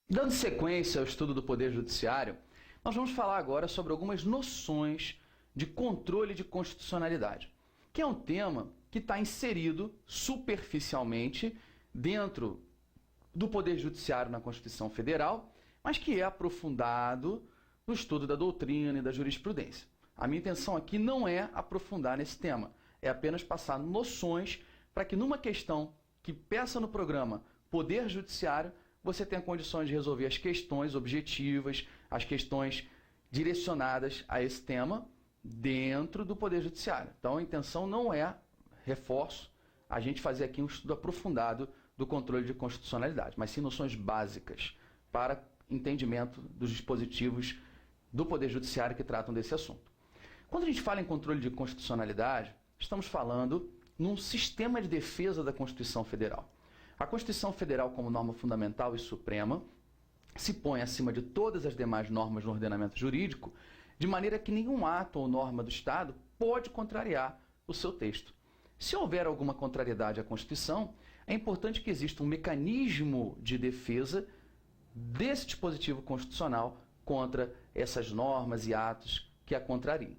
Dando sequência ao estudo do Poder Judiciário, nós vamos falar agora sobre algumas noções de controle de constitucionalidade, que é um tema que está inserido superficialmente dentro do Poder Judiciário na Constituição Federal, mas que é aprofundado no estudo da doutrina e da jurisprudência. A minha intenção aqui não é aprofundar nesse tema, é apenas passar noções para que numa questão que peça no programa Poder Judiciário, você tenha condições de resolver as questões objetivas, as questões direcionadas a esse tema dentro do Poder Judiciário. Então a intenção não é, reforço, a gente fazer aqui um estudo aprofundado do controle de constitucionalidade, mas sim noções básicas para entendimento dos dispositivos do Poder Judiciário que tratam desse assunto. Quando a gente fala em controle de constitucionalidade, estamos falando num sistema de defesa da Constituição Federal. A Constituição Federal, como norma fundamental e suprema, se põe acima de todas as demais normas no ordenamento jurídico, de maneira que nenhum ato ou norma do Estado pode contrariar o seu texto. Se houver alguma contrariedade à Constituição, é importante que exista um mecanismo de defesa desse dispositivo constitucional contra essas normas e atos que a contrariam.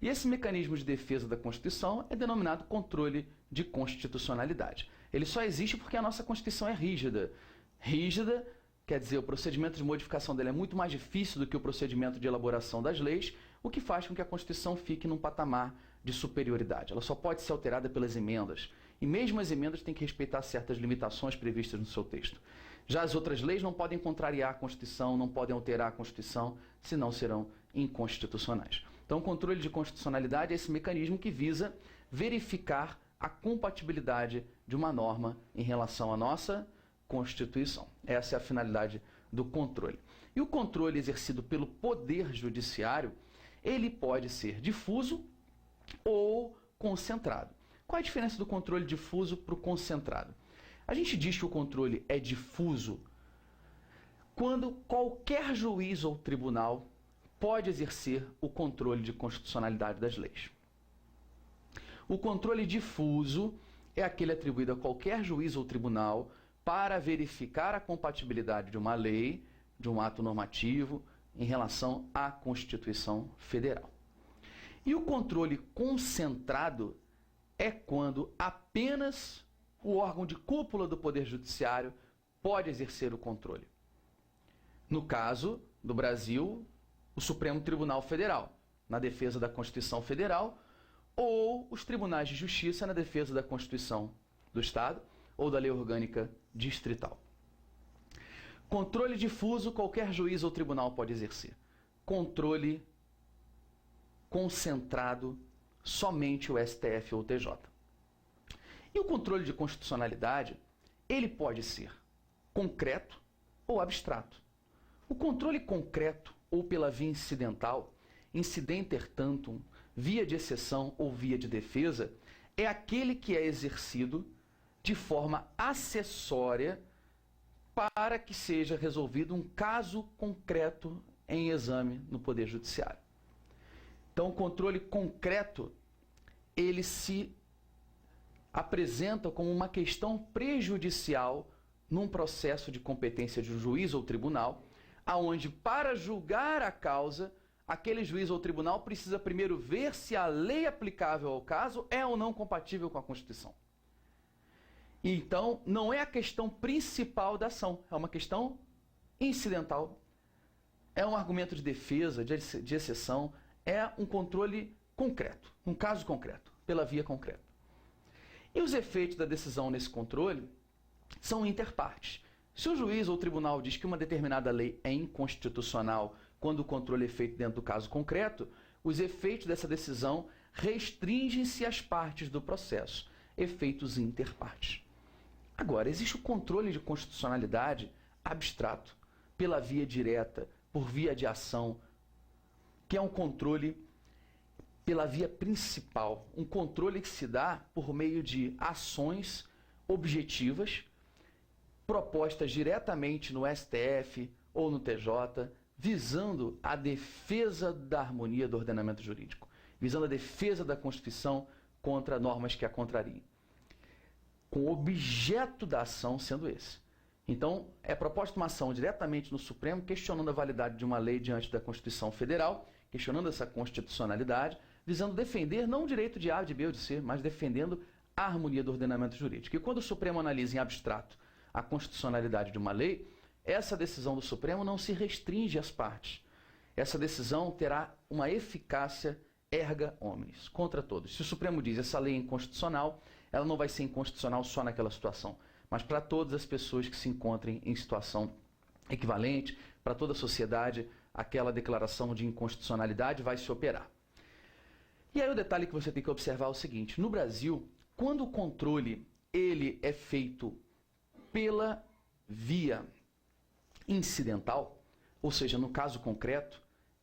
E esse mecanismo de defesa da Constituição é denominado controle de constitucionalidade. Ele só existe porque a nossa Constituição é rígida. Rígida quer dizer, o procedimento de modificação dela é muito mais difícil do que o procedimento de elaboração das leis, o que faz com que a Constituição fique num patamar de superioridade. Ela só pode ser alterada pelas emendas. E mesmo as emendas têm que respeitar certas limitações previstas no seu texto. Já as outras leis não podem contrariar a Constituição, não podem alterar a Constituição, senão serão inconstitucionais. Então, o controle de constitucionalidade é esse mecanismo que visa verificar a compatibilidade de uma norma em relação à nossa Constituição. Essa é a finalidade do controle. E o controle exercido pelo Poder Judiciário, ele pode ser difuso ou concentrado. Qual é a diferença do controle difuso para o concentrado? A gente diz que o controle é difuso quando qualquer juiz ou tribunal pode exercer o controle de constitucionalidade das leis. O controle difuso é aquele atribuído a qualquer juiz ou tribunal para verificar a compatibilidade de uma lei, de um ato normativo, em relação à Constituição Federal. E o controle concentrado é quando apenas o órgão de cúpula do Poder Judiciário pode exercer o controle. No caso do Brasil, o Supremo Tribunal Federal, na defesa da Constituição Federal, ou os tribunais de justiça na defesa da Constituição do Estado ou da Lei Orgânica Distrital. Controle difuso, qualquer juiz ou tribunal pode exercer. Controle concentrado, somente o STF ou o TJ. E o controle de constitucionalidade, ele pode ser concreto ou abstrato. O controle concreto ou pela via incidental, incidenter tantum, via de exceção ou via de defesa, é aquele que é exercido de forma acessória para que seja resolvido um caso concreto em exame no Poder Judiciário. Então, o controle concreto, ele se apresenta como uma questão prejudicial num processo de competência de um juiz ou tribunal, aonde para julgar a causa, aquele juiz ou tribunal precisa primeiro ver se a lei aplicável ao caso é ou não compatível com a Constituição. Então, não é a questão principal da ação, é uma questão incidental, é um argumento de defesa, de exceção, é um controle concreto, um caso concreto, pela via concreta. E os efeitos da decisão nesse controle são interpartes. Se o juiz ou o tribunal diz que uma determinada lei é inconstitucional quando o controle é feito dentro do caso concreto, os efeitos dessa decisão restringem-se às partes do processo, efeitos interpartes. Agora, existe o controle de constitucionalidade abstrato, pela via direta, por via de ação, que é um controle pela via principal, um controle que se dá por meio de ações objetivas, propostas diretamente no STF ou no TJ, visando a defesa da harmonia do ordenamento jurídico, visando a defesa da Constituição contra normas que a contrariem. Com o objeto da ação sendo esse. Então, é proposta uma ação diretamente no Supremo, questionando a validade de uma lei diante da Constituição Federal, questionando essa constitucionalidade, visando defender não o direito de A, de B ou de C, mas defendendo a harmonia do ordenamento jurídico. E quando o Supremo analisa em abstrato a constitucionalidade de uma lei, essa decisão do Supremo não se restringe às partes. Essa decisão terá uma eficácia erga omnes, contra todos. Se o Supremo diz essa lei é inconstitucional, ela não vai ser inconstitucional só naquela situação, mas para todas as pessoas que se encontrem em situação equivalente, para toda a sociedade, aquela declaração de inconstitucionalidade vai se operar. E aí o detalhe que você tem que observar é o seguinte: no Brasil, quando o controle ele é feito pela via incidental, ou seja, no caso concreto,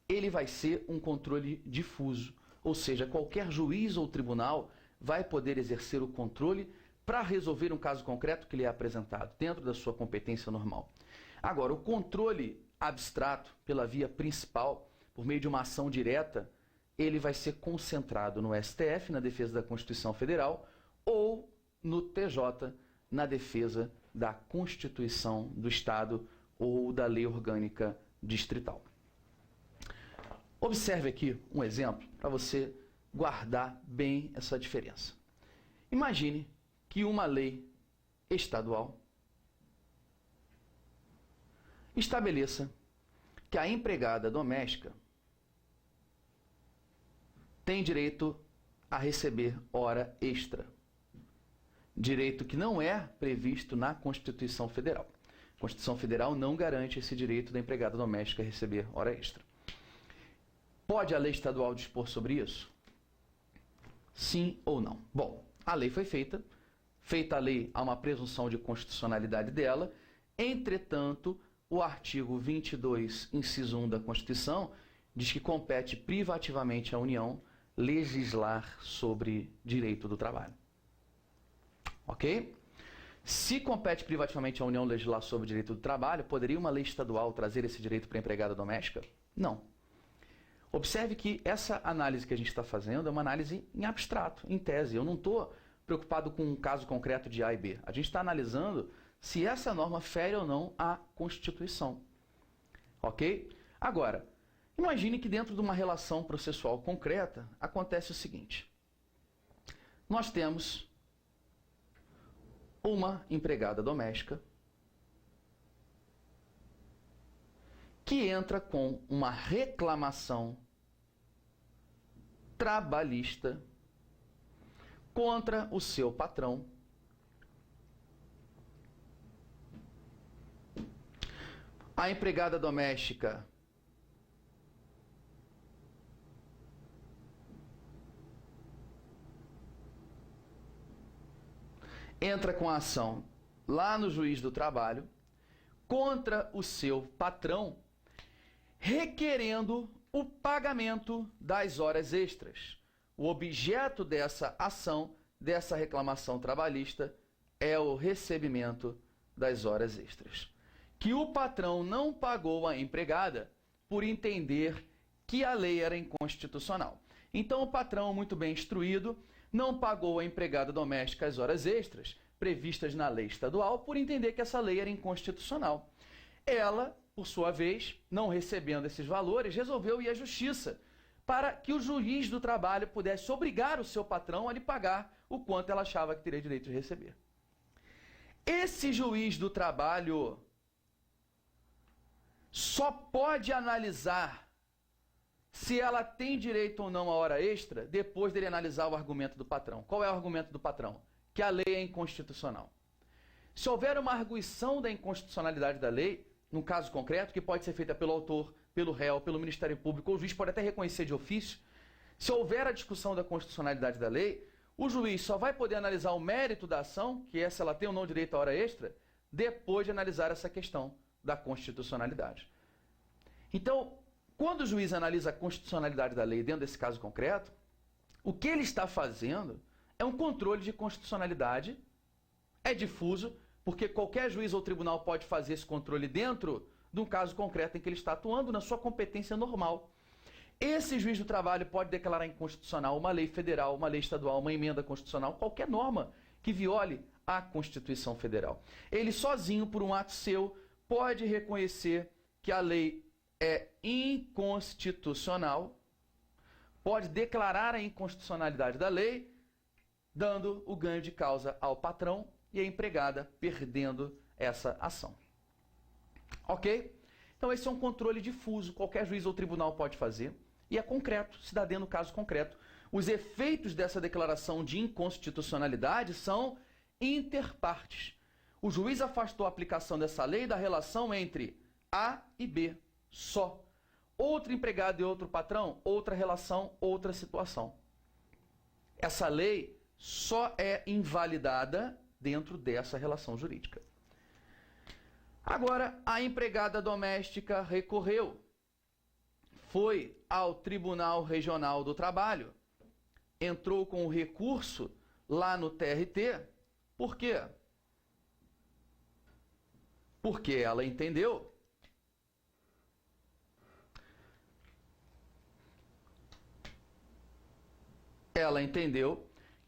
ele vai ser um controle difuso, ou seja, qualquer juiz ou tribunal vai poder exercer o controle para resolver um caso concreto que lhe é apresentado, dentro da sua competência normal. Agora, o controle abstrato pela via principal, por meio de uma ação direta, ele vai ser concentrado no STF, na defesa da Constituição Federal, ou no TJ, na defesa da Constituição do Estado ou da Lei Orgânica Distrital. Observe aqui um exemplo para você guardar bem essa diferença. Imagine que uma lei estadual estabeleça que a empregada doméstica tem direito a receber hora extra. Direito que não é previsto na Constituição Federal. A Constituição Federal não garante esse direito da empregada doméstica a receber hora extra. Pode a lei estadual dispor sobre isso? Sim ou não? Bom, a lei foi feita. Feita a lei, há uma presunção de constitucionalidade dela. Entretanto, o artigo 22, inciso 1 da Constituição, diz que compete privativamente à União legislar sobre direito do trabalho. Ok? Se compete privativamente à União legislar sobre direito do trabalho, poderia uma lei estadual trazer esse direito para a empregada doméstica? Não. Observe que essa análise que a gente está fazendo é uma análise em abstrato, em tese. Eu não estou preocupado com um caso concreto de A e B. A gente está analisando se essa norma fere ou não a Constituição. Ok? Agora, imagine que dentro de uma relação processual concreta acontece o seguinte. Nós temos uma empregada doméstica que entra com uma reclamação trabalhista contra o seu patrão, a empregada doméstica entra com a ação lá no juiz do trabalho contra o seu patrão, requerendo o pagamento das horas extras. O objeto dessa ação, dessa reclamação trabalhista, é o recebimento das horas extras, que o patrão não pagou à empregada por entender que a lei era inconstitucional. Então o patrão, muito bem instruído, não pagou à empregada doméstica as horas extras previstas na lei estadual por entender que essa lei era inconstitucional. Ela, por sua vez, não recebendo esses valores, resolveu ir à justiça para que o juiz do trabalho pudesse obrigar o seu patrão a lhe pagar o quanto ela achava que teria direito de receber. Esse juiz do trabalho só pode analisar se ela tem direito ou não a hora extra depois dele analisar o argumento do patrão. Qual é o argumento do patrão? Que a lei é inconstitucional. Se houver uma arguição da inconstitucionalidade da lei, num caso concreto, que pode ser feita pelo autor, pelo réu, pelo Ministério Público, ou o juiz pode até reconhecer de ofício, se houver a discussão da constitucionalidade da lei, o juiz só vai poder analisar o mérito da ação, que é se ela tem ou não direito à hora extra, depois de analisar essa questão da constitucionalidade. Então, quando o juiz analisa a constitucionalidade da lei dentro desse caso concreto, o que ele está fazendo é um controle de constitucionalidade, é difuso, porque qualquer juiz ou tribunal pode fazer esse controle dentro de um caso concreto em que ele está atuando na sua competência normal. Esse juiz do trabalho pode declarar inconstitucional uma lei federal, uma lei estadual, uma emenda constitucional, qualquer norma que viole à Constituição Federal. Ele sozinho, por um ato seu, pode reconhecer que a lei é inconstitucional, pode declarar a inconstitucionalidade da lei, dando o ganho de causa ao patrão e a empregada perdendo essa ação. Ok? Então esse é um controle difuso, qualquer juiz ou tribunal pode fazer, e é concreto, se dá dentro do caso concreto. Os efeitos dessa declaração de inconstitucionalidade são interpartes. O juiz afastou a aplicação dessa lei da relação entre A e B, só. Outro empregado e outro patrão, outra relação, outra situação. Essa lei só é invalidada dentro dessa relação jurídica. Agora, a empregada doméstica recorreu, foi ao Tribunal Regional do Trabalho, entrou com o recurso lá no TRT. Por quê? Porque ela entendeu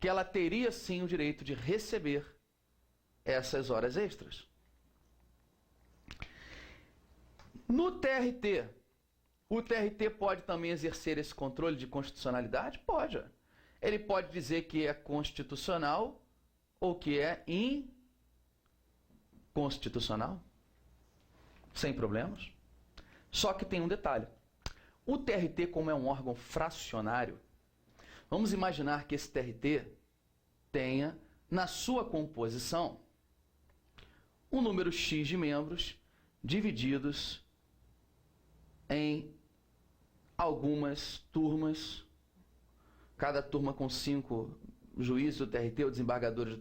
que ela teria sim o direito de receber essas horas extras. No TRT, o TRT pode também exercer esse controle de constitucionalidade? Pode. Ele pode dizer que é constitucional ou que é inconstitucional, sem problemas. Só que tem um detalhe. O TRT, como é um órgão fracionário, vamos imaginar que esse TRT tenha na sua composição um número X de membros divididos em algumas turmas, cada turma com 5 juízes do TRT ou desembargadores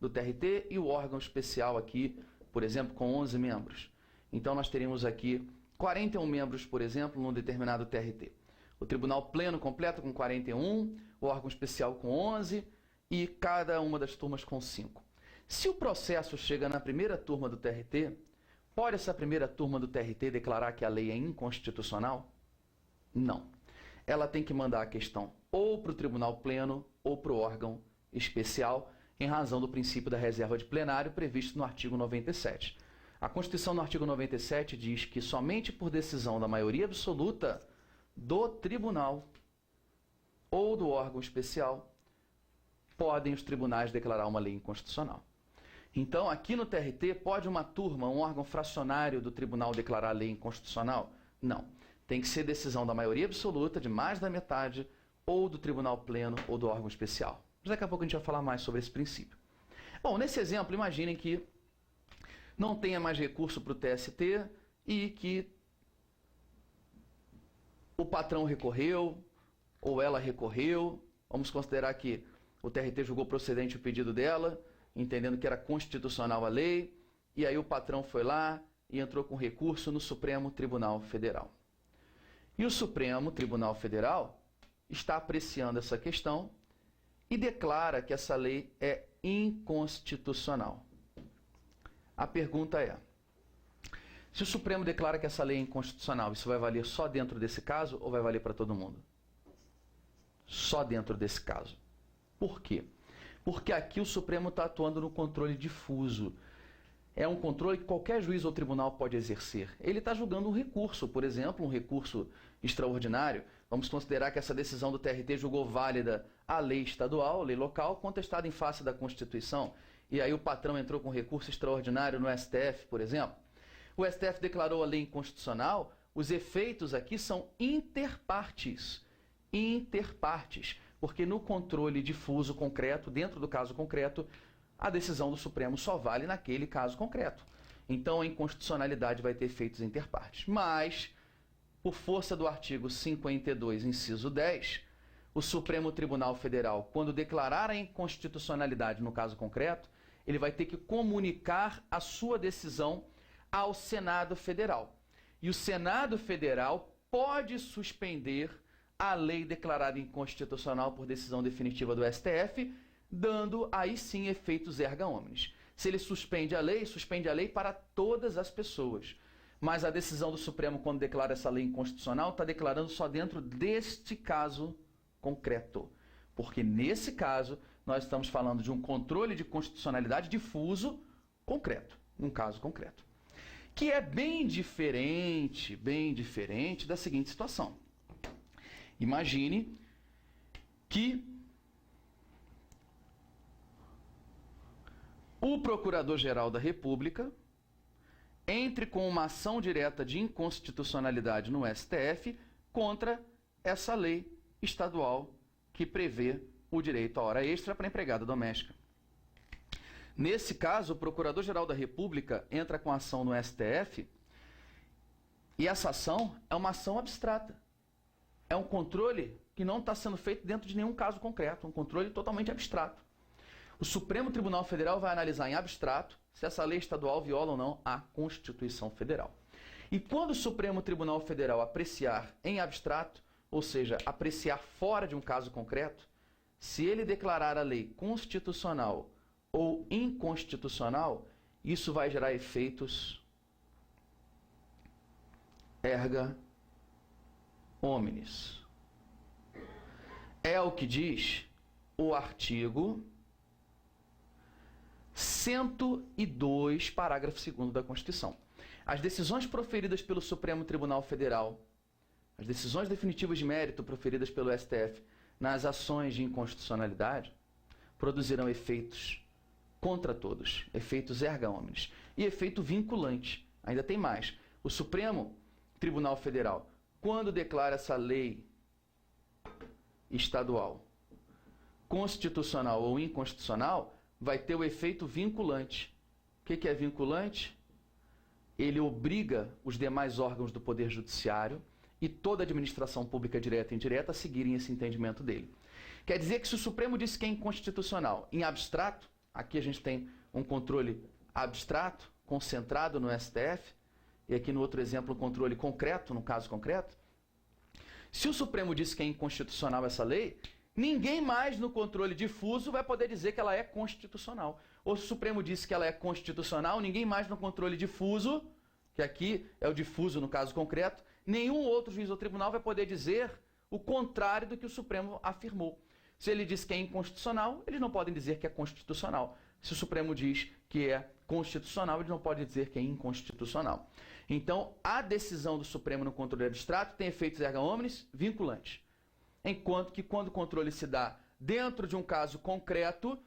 do TRT e o órgão especial aqui, por exemplo, com 11 membros. Então nós teríamos aqui 41 membros, por exemplo, num determinado TRT. O tribunal pleno completo com 41, o órgão especial com 11 e cada uma das turmas com 5. Se o processo chega na primeira turma do TRT, pode essa primeira turma do TRT declarar que a lei é inconstitucional? Não. Ela tem que mandar a questão ou para o tribunal pleno ou para o órgão especial, em razão do princípio da reserva de plenário previsto no artigo 97. A Constituição, no artigo 97, diz que somente por decisão da maioria absoluta do tribunal ou do órgão especial podem os tribunais declarar uma lei inconstitucional. Então, aqui no TRT, pode uma turma, um órgão fracionário do tribunal declarar a lei inconstitucional? Não. Tem que ser decisão da maioria absoluta, de mais da metade, ou do tribunal pleno ou do órgão especial. Mas daqui a pouco a gente vai falar mais sobre esse princípio. Bom, nesse exemplo, imaginem que não tenha mais recurso para o TST e que o patrão recorreu ou ela recorreu. Vamos considerar que o TRT julgou procedente o pedido dela, entendendo que era constitucional a lei, e aí o patrão foi lá e entrou com recurso no Supremo Tribunal Federal. E o Supremo Tribunal Federal está apreciando essa questão e declara que essa lei é inconstitucional. A pergunta é, se o Supremo declara que essa lei é inconstitucional, isso vai valer só dentro desse caso ou vai valer para todo mundo? Só dentro desse caso. Por quê? Porque aqui o Supremo está atuando no controle difuso. É um controle que qualquer juiz ou tribunal pode exercer. Ele está julgando um recurso, por exemplo, um recurso extraordinário. Vamos considerar que essa decisão do TRT julgou válida a lei estadual, lei local, contestada em face da Constituição. E aí o patrão entrou com recurso extraordinário no STF, por exemplo. O STF declarou a lei inconstitucional, os efeitos aqui são interpartes. Interpartes. Porque no controle difuso concreto, dentro do caso concreto, a decisão do Supremo só vale naquele caso concreto. Então a inconstitucionalidade vai ter efeitos interpartes. Mas, por força do artigo 52, inciso 10, o Supremo Tribunal Federal, quando declarar a inconstitucionalidade no caso concreto, ele vai ter que comunicar a sua decisão ao Senado Federal. E o Senado Federal pode suspender a lei declarada inconstitucional por decisão definitiva do STF, dando aí sim efeitos erga omnes. Se ele suspende a lei para todas as pessoas. Mas a decisão do Supremo, quando declara essa lei inconstitucional, está declarando só dentro deste caso concreto. Porque nesse caso nós estamos falando de um controle de constitucionalidade difuso concreto, num caso concreto, que é bem diferente da seguinte situação. Imagine que o Procurador-Geral da República entre com uma ação direta de inconstitucionalidade no STF contra essa lei estadual que prevê o direito à hora extra para a empregada doméstica. Nesse caso, o Procurador-Geral da República entra com ação no STF e essa ação é uma ação abstrata. É um controle que não está sendo feito dentro de nenhum caso concreto, um controle totalmente abstrato. O Supremo Tribunal Federal vai analisar em abstrato se essa lei estadual viola ou não a Constituição Federal. E quando o Supremo Tribunal Federal apreciar em abstrato, ou seja, apreciar fora de um caso concreto, se ele declarar a lei constitucional ou inconstitucional, isso vai gerar efeitos erga omnes. É o que diz o artigo 102, parágrafo 2º da Constituição. As decisões proferidas pelo Supremo Tribunal Federal, as decisões definitivas de mérito proferidas pelo STF nas ações de inconstitucionalidade, produzirão efeitos contra todos, efeitos erga omnes e efeito vinculante. Ainda tem mais. O Supremo Tribunal Federal, quando declara essa lei estadual constitucional ou inconstitucional, vai ter o efeito vinculante. O que é vinculante? Ele obriga os demais órgãos do Poder Judiciário e toda a administração pública direta e indireta a seguirem esse entendimento dele. Quer dizer que se o Supremo disse que é inconstitucional em abstrato, aqui a gente tem um controle abstrato, concentrado no STF, e aqui no outro exemplo um controle concreto, no caso concreto. Se o Supremo disse que é inconstitucional essa lei, ninguém mais no controle difuso vai poder dizer que ela é constitucional. Ou se o Supremo disse que ela é constitucional, ninguém mais no controle difuso, que aqui é o difuso no caso concreto, nenhum outro juiz ou tribunal vai poder dizer o contrário do que o Supremo afirmou. Se ele diz que é inconstitucional, eles não podem dizer que é constitucional. Se o Supremo diz que é constitucional, eles não podem dizer que é inconstitucional. Então, a decisão do Supremo no controle abstrato tem efeitos erga omnes vinculantes. Enquanto que quando o controle se dá dentro de um caso concreto,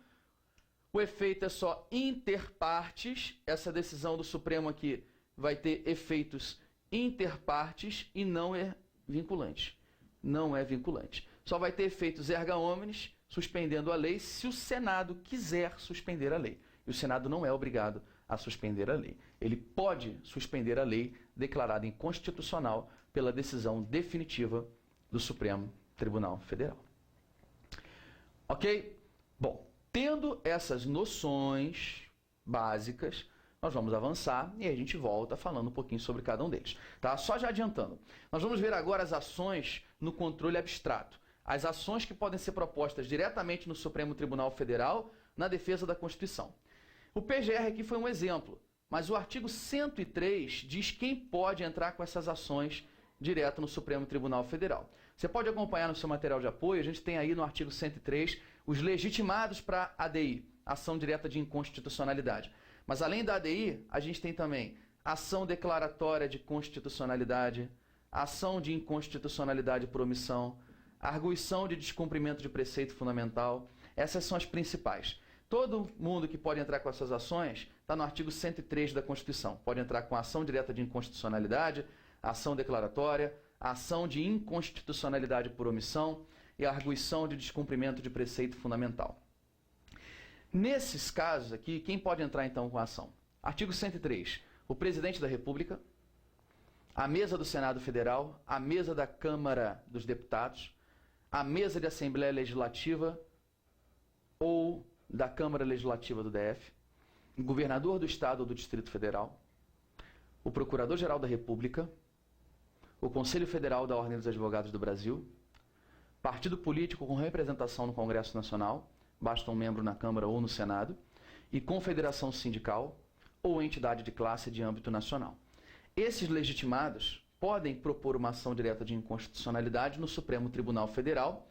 o efeito é só interpartes. Essa decisão do Supremo aqui vai ter efeitos interpartes e não é vinculante. Não é vinculante. Só vai ter efeitos erga omnes, suspendendo a lei, se o Senado quiser suspender a lei. E o Senado não é obrigado a suspender a lei. Ele pode suspender a lei declarada inconstitucional pela decisão definitiva do Supremo Tribunal Federal. Ok? Bom, tendo essas noções básicas, nós vamos avançar e a gente volta falando um pouquinho sobre cada um deles. Tá? Só já adiantando. Nós vamos ver agora as ações no controle abstrato. As ações que podem ser propostas diretamente no Supremo Tribunal Federal na defesa da Constituição. O PGR aqui foi um exemplo, mas o artigo 103 diz quem pode entrar com essas ações direto no Supremo Tribunal Federal. Você pode acompanhar no seu material de apoio, a gente tem aí no artigo 103 os legitimados para ADI, ação direta de inconstitucionalidade. Mas além da ADI, a gente tem também ação declaratória de constitucionalidade, ação de inconstitucionalidade por omissão, arguição de descumprimento de preceito fundamental. Essas são as principais. Todo mundo que pode entrar com essas ações está no artigo 103 da Constituição. Pode entrar com ação direta de inconstitucionalidade, ação declaratória, ação de inconstitucionalidade por omissão e arguição de descumprimento de preceito fundamental. Nesses casos aqui, quem pode entrar então com a ação? Artigo 103. O Presidente da República, a mesa do Senado Federal, a mesa da Câmara dos Deputados, a mesa de Assembleia Legislativa ou da Câmara Legislativa do DF, o governador do Estado ou do Distrito Federal, o Procurador-Geral da República, o Conselho Federal da Ordem dos Advogados do Brasil, partido político com representação no Congresso Nacional, basta um membro na Câmara ou no Senado, e confederação sindical ou entidade de classe de âmbito nacional. Esses legitimados podem propor uma ação direta de inconstitucionalidade no Supremo Tribunal Federal.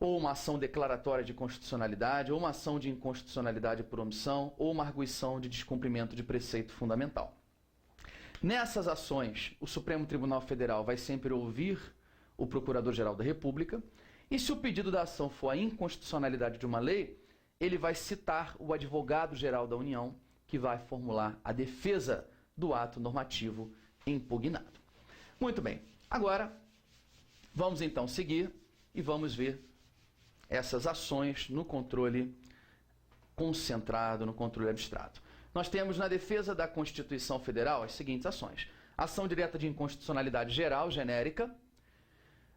ou uma ação declaratória de constitucionalidade, ou uma ação de inconstitucionalidade por omissão, ou uma arguição de descumprimento de preceito fundamental. Nessas ações, o Supremo Tribunal Federal vai sempre ouvir o Procurador-Geral da República, e se o pedido da ação for a inconstitucionalidade de uma lei, ele vai citar o Advogado-Geral da União, que vai formular a defesa do ato normativo impugnado. Muito bem, agora vamos então seguir e vamos ver essas ações no controle concentrado, no controle abstrato. Nós temos na defesa da Constituição Federal as seguintes ações: ação direta de inconstitucionalidade geral, genérica,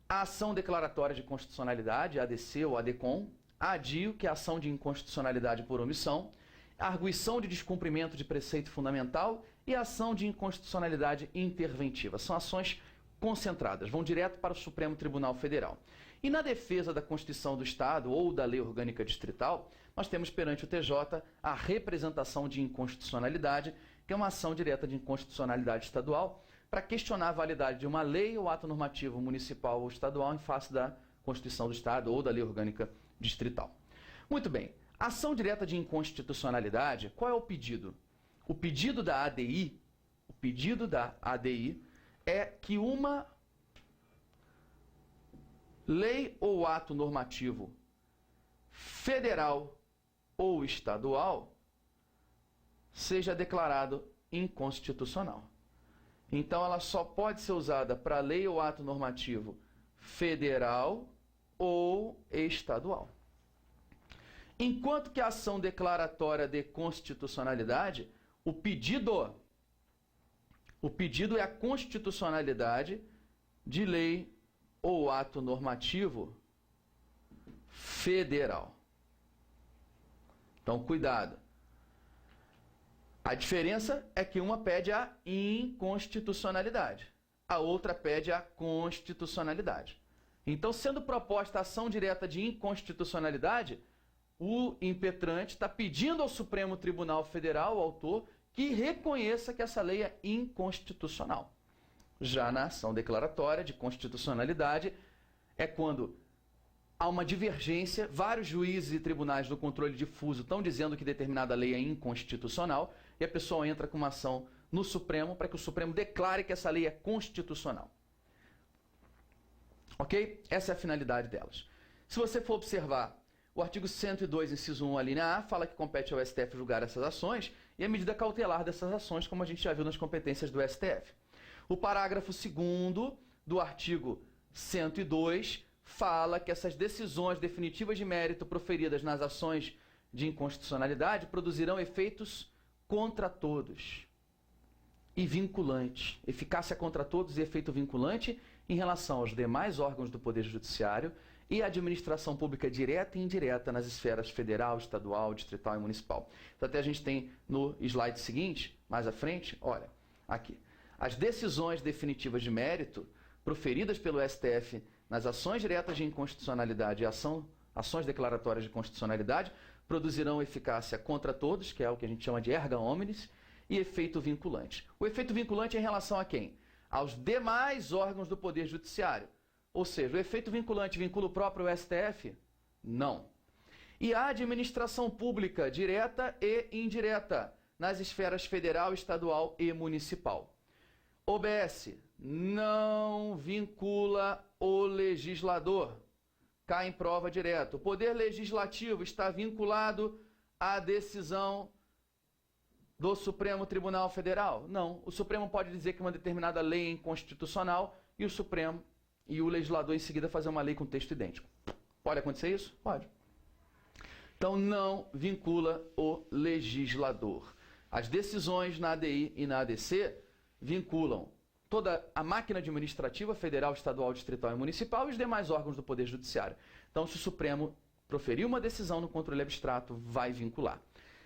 a ação declaratória de constitucionalidade, ADC ou ADCOM, a ADIO, que é a ação de inconstitucionalidade por omissão, a arguição de descumprimento de preceito fundamental e a ação de inconstitucionalidade interventiva. São ações concentradas, vão direto para o Supremo Tribunal Federal. E na defesa da Constituição do Estado ou da Lei Orgânica Distrital, nós temos perante o TJ a representação de inconstitucionalidade, que é uma ação direta de inconstitucionalidade estadual, para questionar a validade de uma lei ou ato normativo municipal ou estadual em face da Constituição do Estado ou da Lei Orgânica Distrital. Muito bem, ação direta de inconstitucionalidade, qual é o pedido? O pedido da ADI, é que uma lei ou ato normativo federal ou estadual seja declarado inconstitucional. Então, ela só pode ser usada para lei ou ato normativo federal ou estadual. Enquanto que a ação declaratória de constitucionalidade, o pedido é a constitucionalidade de lei ou ato normativo federal. Então, cuidado. A diferença é que uma pede a inconstitucionalidade, a outra pede a constitucionalidade. Então, sendo proposta a ação direta de inconstitucionalidade, o impetrante está pedindo ao Supremo Tribunal Federal, o autor, que reconheça que essa lei é inconstitucional. Já na ação declaratória de constitucionalidade, é quando há uma divergência, vários juízes e tribunais do controle difuso estão dizendo que determinada lei é inconstitucional, e a pessoa entra com uma ação no Supremo para que o Supremo declare que essa lei é constitucional. Ok? Essa é a finalidade delas. Se você for observar, o artigo 102, inciso 1, a linha A, fala que compete ao STF julgar essas ações e a medida cautelar dessas ações, como a gente já viu nas competências do STF. O parágrafo 2º do artigo 102 fala que essas decisões definitivas de mérito proferidas nas ações de inconstitucionalidade produzirão efeitos contra todos e vinculantes. Eficácia contra todos e efeito vinculante em relação aos demais órgãos do Poder Judiciário e à administração pública direta e indireta nas esferas federal, estadual, distrital e municipal. Então, até a gente tem no slide seguinte, mais à frente, olha, aqui. As decisões definitivas de mérito proferidas pelo STF nas ações diretas de inconstitucionalidade e ações declaratórias de constitucionalidade produzirão eficácia contra todos, que é o que a gente chama de erga omnes, e efeito vinculante. O efeito vinculante é em relação a quem? Aos demais órgãos do Poder Judiciário. Ou seja, o efeito vinculante vincula o próprio STF? Não. E a administração pública direta e indireta nas esferas federal, estadual e municipal. OBS não vincula o legislador. Cai em prova direta. O Poder Legislativo está vinculado à decisão do Supremo Tribunal Federal? Não. O Supremo pode dizer que uma determinada lei é inconstitucional e o Supremo e o legislador em seguida fazer uma lei com texto idêntico. Pode acontecer isso? Pode. Então não vincula o legislador. As decisões na ADI e na ADC vinculam toda a máquina administrativa, federal, estadual, distrital e municipal e os demais órgãos do Poder Judiciário. Então, se o Supremo proferir uma decisão no controle abstrato, vai vincular.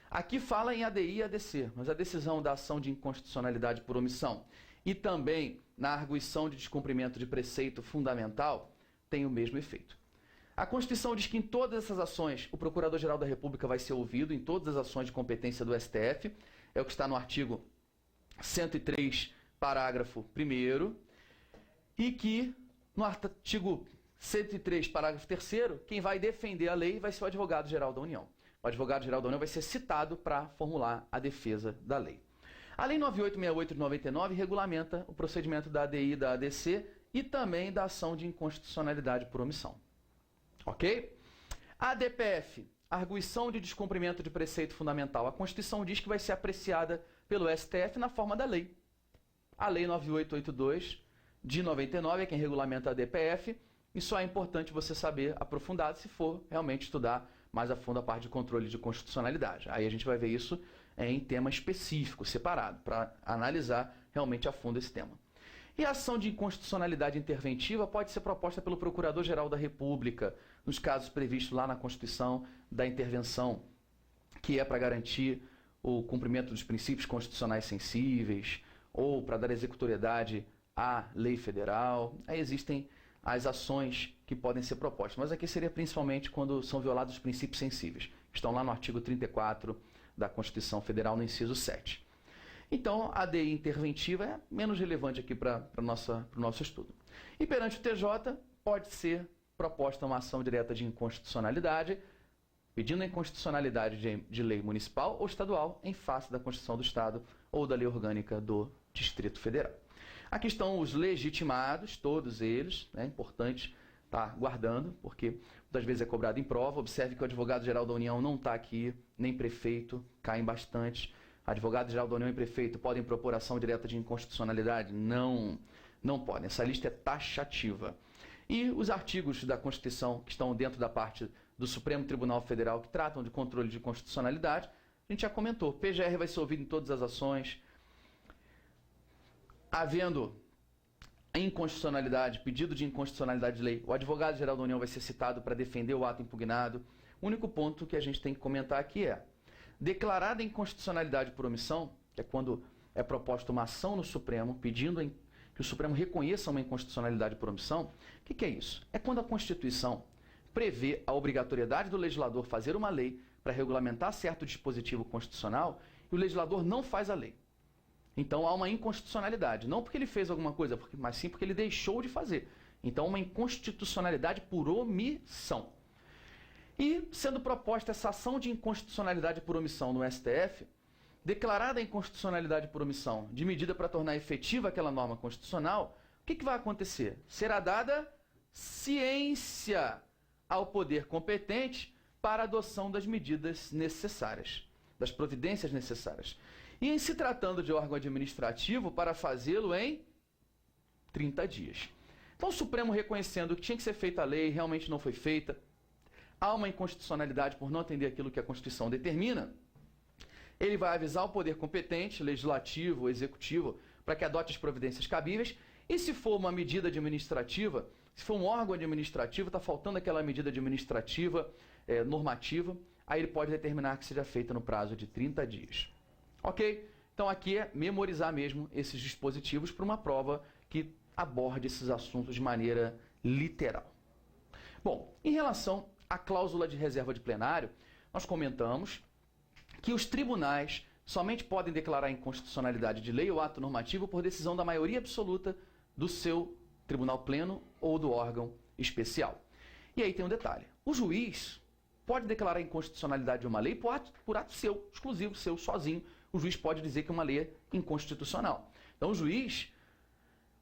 Aqui fala em ADI e ADC, mas a decisão da ação de inconstitucionalidade por omissão e também na arguição de descumprimento de preceito fundamental tem o mesmo efeito. A Constituição diz que em todas essas ações o Procurador-Geral da República vai ser ouvido, em todas as ações de competência do STF, é o que está no artigo 103, parágrafo 1º, e que no artigo 103, parágrafo 3º, quem vai defender a lei vai ser o advogado-geral da União. O advogado-geral da União vai ser citado para formular a defesa da lei. A Lei 9868 de 99 regulamenta o procedimento da ADI e da ADC e também da ação de inconstitucionalidade por omissão. Ok? A ADPF, arguição de descumprimento de preceito fundamental. A Constituição diz que vai ser apreciada pelo STF na forma da lei. A Lei 9882 de 99 é quem regulamenta a ADPF. E só é importante você saber aprofundado se for realmente estudar mais a fundo a parte de controle de constitucionalidade. Aí a gente vai ver isso em tema específico, separado, para analisar realmente a fundo esse tema. E a ação de inconstitucionalidade interventiva pode ser proposta pelo Procurador-Geral da República, nos casos previstos lá na Constituição da intervenção, que é para garantir o cumprimento dos princípios constitucionais sensíveis, ou para dar executoriedade à lei federal. Aí existem as ações que podem ser propostas, mas aqui seria principalmente quando são violados os princípios sensíveis, que estão lá no artigo 34 da Constituição Federal, no inciso 7. Então, a ADI interventiva é menos relevante aqui para o nosso estudo. E perante o TJ, pode ser proposta uma ação direta de inconstitucionalidade, pedindo a inconstitucionalidade de lei municipal ou estadual em face da Constituição do Estado ou da lei orgânica do Distrito Federal. Aqui estão os legitimados, todos eles, é importante estar guardando, porque muitas vezes é cobrado em prova. Observe que o advogado-geral da União não está aqui, nem prefeito, caem bastante. Advogado-geral da União e prefeito podem propor ação direta de inconstitucionalidade? Não podem. Essa lista é taxativa. E os artigos da Constituição que estão dentro da parte do Supremo Tribunal Federal que tratam de controle de constitucionalidade, a gente já comentou. PGR vai ser ouvido em todas as ações. Havendo inconstitucionalidade, pedido de inconstitucionalidade de lei, o advogado-geral da União vai ser citado para defender o ato impugnado. O único ponto que a gente tem que comentar aqui é: declarada inconstitucionalidade por omissão, que é quando é proposta uma ação no Supremo pedindo que o Supremo reconheça uma inconstitucionalidade por omissão. O que é isso? É quando a Constituição prevê a obrigatoriedade do legislador fazer uma lei para regulamentar certo dispositivo constitucional e o legislador não faz a lei. Então há uma inconstitucionalidade, não porque ele fez alguma coisa, mas sim porque ele deixou de fazer. Então uma inconstitucionalidade por omissão. E sendo proposta essa ação de inconstitucionalidade por omissão no STF, declarada a inconstitucionalidade por omissão de medida para tornar efetiva aquela norma constitucional, o que vai acontecer? Será dada ciência ao poder competente para a adoção das medidas necessárias, das providências necessárias. E em se tratando de órgão administrativo, para fazê-lo em 30 dias. Então o Supremo reconhecendo que tinha que ser feita a lei, realmente não foi feita, há uma inconstitucionalidade por não atender aquilo que a Constituição determina, ele vai avisar o poder competente, legislativo, executivo, para que adote as providências cabíveis, e se for uma medida administrativa, se for um órgão administrativo, está faltando aquela medida administrativa normativa, aí ele pode determinar que seja feita no prazo de 30 dias. Ok? Então aqui é memorizar mesmo esses dispositivos para uma prova que aborde esses assuntos de maneira literal. Bom, em relação à cláusula de reserva de plenário, nós comentamos que os tribunais somente podem declarar a inconstitucionalidade de lei ou ato normativo por decisão da maioria absoluta do seu tribunal pleno ou do órgão especial. E aí tem um detalhe. O juiz pode declarar a inconstitucionalidade de uma lei por ato seu, exclusivo seu, sozinho. O juiz pode dizer que uma lei é inconstitucional. Então o juiz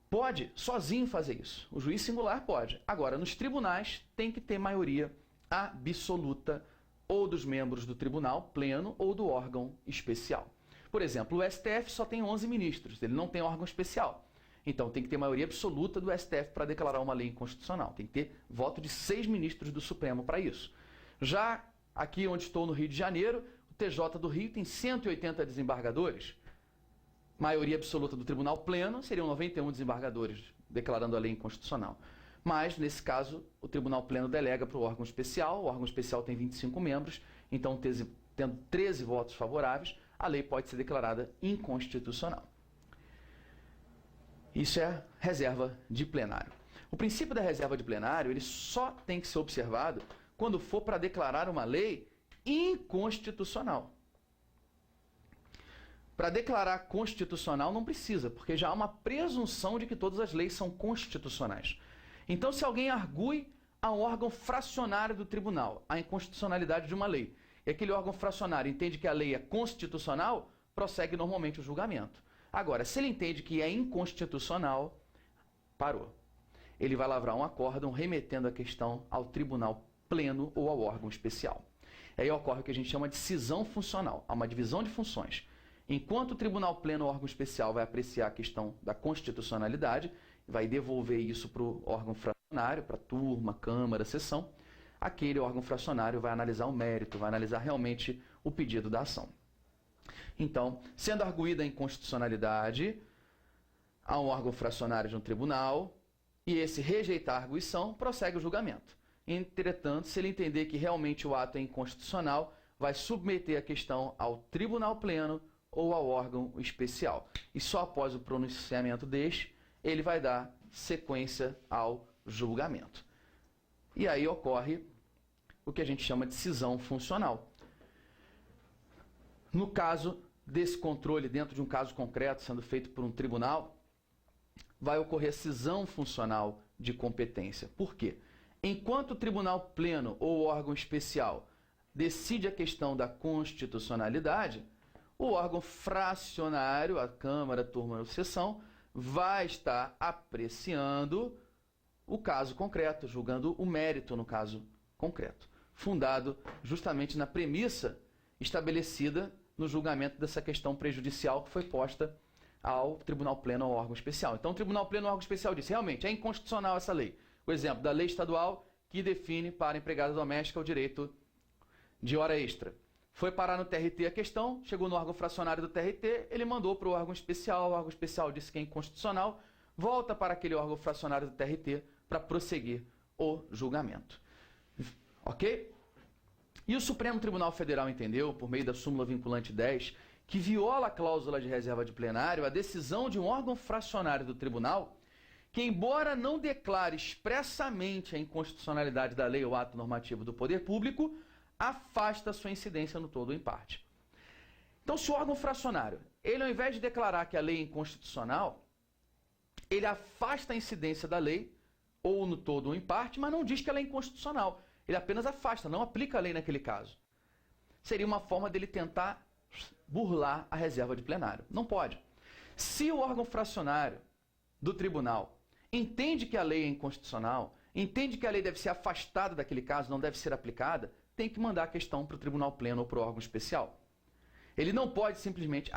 pode sozinho fazer isso. O juiz singular pode. Agora, nos tribunais tem que ter maioria absoluta ou dos membros do tribunal pleno ou do órgão especial. Por exemplo, o STF só tem 11 ministros, ele não tem órgão especial. Então tem que ter maioria absoluta do STF para declarar uma lei inconstitucional. Tem que ter voto de 6 ministros do Supremo para isso. Já aqui onde estou no Rio de Janeiro, o TJ do Rio tem 180 desembargadores. Maioria absoluta do Tribunal Pleno seriam 91 desembargadores declarando a lei inconstitucional. Mas, nesse caso, o Tribunal Pleno delega para o órgão especial tem 25 membros, então, tendo 13 votos favoráveis, a lei pode ser declarada inconstitucional. Isso é reserva de plenário. O princípio da reserva de plenário, ele só tem que ser observado quando for para declarar uma lei inconstitucional. Para declarar constitucional não precisa, porque já há uma presunção de que todas as leis são constitucionais. Então, se alguém argue a um órgão fracionário do tribunal a inconstitucionalidade de uma lei, e aquele órgão fracionário entende que a lei é constitucional, prossegue normalmente o julgamento. Agora, se ele entende que é inconstitucional, parou. Ele vai lavrar um acórdão remetendo a questão ao tribunal pleno ou ao órgão especial. Aí ocorre o que a gente chama de cisão funcional, há uma divisão de funções. Enquanto o tribunal pleno ou órgão especial vai apreciar a questão da constitucionalidade, vai devolver isso para o órgão fracionário, para a turma, câmara, sessão, aquele órgão fracionário vai analisar o mérito, vai analisar realmente o pedido da ação. Então, sendo arguída a inconstitucionalidade a um órgão fracionário de um tribunal, e esse rejeitar a arguição, prossegue o julgamento. Entretanto, se ele entender que realmente o ato é inconstitucional, vai submeter a questão ao tribunal pleno ou ao órgão especial. E só após o pronunciamento deste, ele vai dar sequência ao julgamento. E aí ocorre o que a gente chama de cisão funcional. No caso desse controle, dentro de um caso concreto, sendo feito por um tribunal, vai ocorrer cisão funcional de competência. Por quê? Enquanto o tribunal pleno ou órgão especial decide a questão da constitucionalidade, o órgão fracionário, a Câmara, turma ou sessão, vai estar apreciando o caso concreto, julgando o mérito no caso concreto, fundado justamente na premissa estabelecida no julgamento dessa questão prejudicial que foi posta ao tribunal pleno ou órgão especial. Então, o tribunal pleno ou órgão especial disse, realmente, é inconstitucional essa lei. O exemplo da lei estadual que define para a empregada doméstica o direito de hora extra. Foi parar no TRT a questão, chegou no órgão fracionário do TRT, ele mandou para o órgão especial disse que é inconstitucional, volta para aquele órgão fracionário do TRT para prosseguir o julgamento. Ok? E o Supremo Tribunal Federal entendeu, por meio da súmula vinculante 10, que viola a cláusula de reserva de plenário a decisão de um órgão fracionário do tribunal que, embora não declare expressamente a inconstitucionalidade da lei ou ato normativo do poder público, afasta sua incidência no todo ou em parte. Então, se o órgão fracionário, ele ao invés de declarar que a lei é inconstitucional, ele afasta a incidência da lei, ou no todo ou em parte, mas não diz que ela é inconstitucional. Ele apenas afasta, não aplica a lei naquele caso. Seria uma forma dele tentar burlar a reserva de plenário. Não pode. Se o órgão fracionário do tribunal entende que a lei é inconstitucional, entende que a lei deve ser afastada daquele caso, não deve ser aplicada, tem que mandar a questão para o tribunal pleno ou para o órgão especial. Ele não pode simplesmente,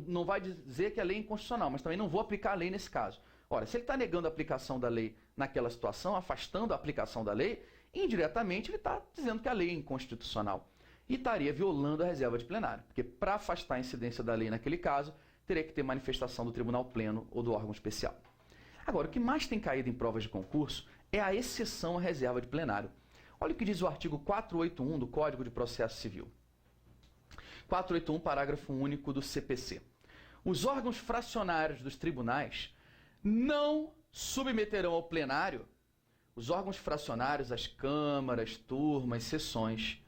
não vai dizer que a lei é inconstitucional, mas também não vou aplicar a lei nesse caso. Ora, se ele está negando a aplicação da lei naquela situação, afastando a aplicação da lei, indiretamente ele está dizendo que a lei é inconstitucional. E estaria violando a reserva de plenário, porque para afastar a incidência da lei naquele caso, teria que ter manifestação do tribunal pleno ou do órgão especial. Agora, o que mais tem caído em provas de concurso é a exceção à reserva de plenário. Olha o que diz o artigo 481 do Código de Processo Civil. 481, parágrafo único do CPC. Os órgãos fracionários dos tribunais não submeterão ao plenário, os órgãos fracionários, as câmaras, turmas, sessões,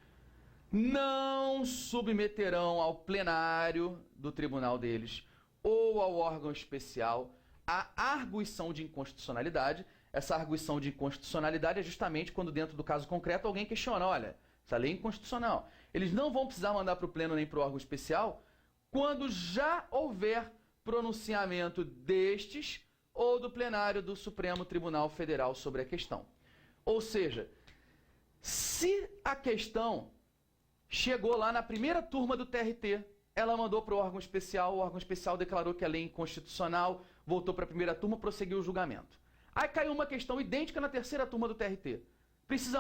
não submeterão ao plenário do tribunal deles ou ao órgão especial a arguição de inconstitucionalidade. Essa arguição de inconstitucionalidade é justamente quando, dentro do caso concreto, alguém questiona, olha, essa lei é inconstitucional. Eles não vão precisar mandar para o pleno nem para o órgão especial quando já houver pronunciamento destes ou do plenário do Supremo Tribunal Federal sobre a questão. Ou seja, se a questão chegou lá na primeira turma do TRT, ela mandou para o órgão especial declarou que a lei é inconstitucional, voltou para a primeira turma, prosseguiu o julgamento. Aí caiu uma questão idêntica na terceira turma do TRT. Precisa